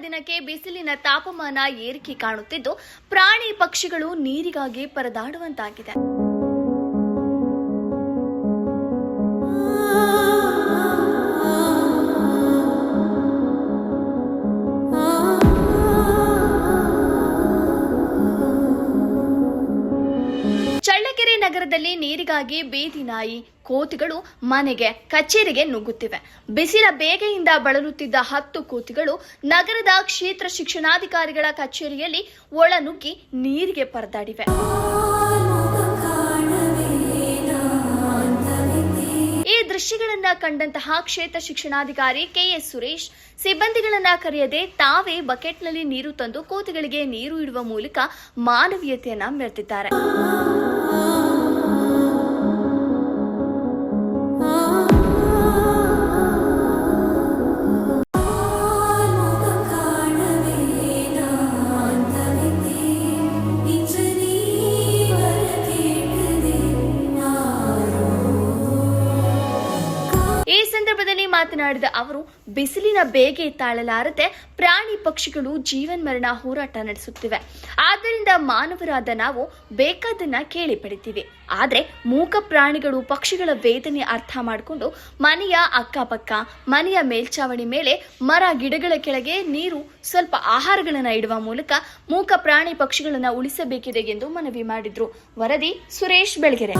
ದಿನಕ್ಕೆ ಬಿಸಿಲಿನ ತಾಪಮಾನ ಏರಿಕೆ ಕಾಣುತ್ತಿದ್ದು ಪ್ರಾಣಿ ಪಕ್ಷಿಗಳು ನೀರಿಗಾಗಿ ಪರದಾಡುವಂತಾಗಿದೆ. ಚಳ್ಳಕೆರೆ ನಗರದಲ್ಲಿ ನೀರಿಗಾಗಿ ಬೀದಿ ನಾಯಿ, ಕೋತಿಗಳು ಮನೆಗೆ, ಕಚೇರಿಗೆ ನುಗ್ಗುತ್ತಿವೆ. ಬಿಸಿಲ ಬೇಗೆಯಿಂದ ಬಳಲುತ್ತಿದ್ದ 10 ಕೋತಿಗಳು ನಗರದ ಕ್ಷೇತ್ರ ಶಿಕ್ಷಣಾಧಿಕಾರಿಗಳ ಕಚೇರಿಯಲ್ಲಿ ಒಳನುಗ್ಗಿ ನೀರಿಗೆ ಪರದಾಡಿವೆ. ಈ ದೃಶ್ಯಗಳನ್ನ ಕಂಡಂತಹ ಕ್ಷೇತ್ರ ಶಿಕ್ಷಣಾಧಿಕಾರಿ ಕೆಎಸ್ ಸುರೇಶ್ ಸಿಬ್ಬಂದಿಗಳನ್ನ ಕರೆಯದೆ ತಾವೇ ಬಕೆಟ್ನಲ್ಲಿ ನೀರು ತಂದು ಕೋತಿಗಳಿಗೆ ನೀರು ಇಡುವ ಮೂಲಕ ಮಾನವೀಯತೆಯನ್ನ ಮೆರೆದಿದ್ದಾರೆ. ಈ ಸಂದರ್ಭದಲ್ಲಿ ಮಾತನಾಡಿದ ಅವರು, ಬಿಸಿಲಿನ ಬೇಗೆ ತಾಳಲಾರದೆ ಪ್ರಾಣಿ ಪಕ್ಷಿಗಳು ಜೀವನ್ಮರಣ ಹೋರಾಟ ನಡೆಸುತ್ತಿವೆ. ಆದ್ದರಿಂದ ಮಾನವರಾದ ನಾವು ಬೇಕಾದನ್ನ ಕೇಳಿ ಪಡಿತೀವಿ. ಆದ್ರೆ ಮೂಕ ಪ್ರಾಣಿಗಳು ಪಕ್ಷಿಗಳ ವೇದನೆ ಅರ್ಥ ಮಾಡಿಕೊಂಡು ಮನೆಯ ಅಕ್ಕಪಕ್ಕ, ಮನೆಯ ಮೇಲ್ಚಾವಣಿ ಮೇಲೆ, ಮರ ಗಿಡಗಳ ಕೆಳಗೆ ನೀರು, ಸ್ವಲ್ಪ ಆಹಾರಗಳನ್ನ ಇಡುವ ಮೂಲಕ ಮೂಕ ಪ್ರಾಣಿ ಪಕ್ಷಿಗಳನ್ನ ಉಳಿಸಬೇಕಿದೆ ಎಂದು ಮನವಿ ಮಾಡಿದ್ರು. ವರದಿ ಸುರೇಶ್ ಬೆಳಗೆರೆ.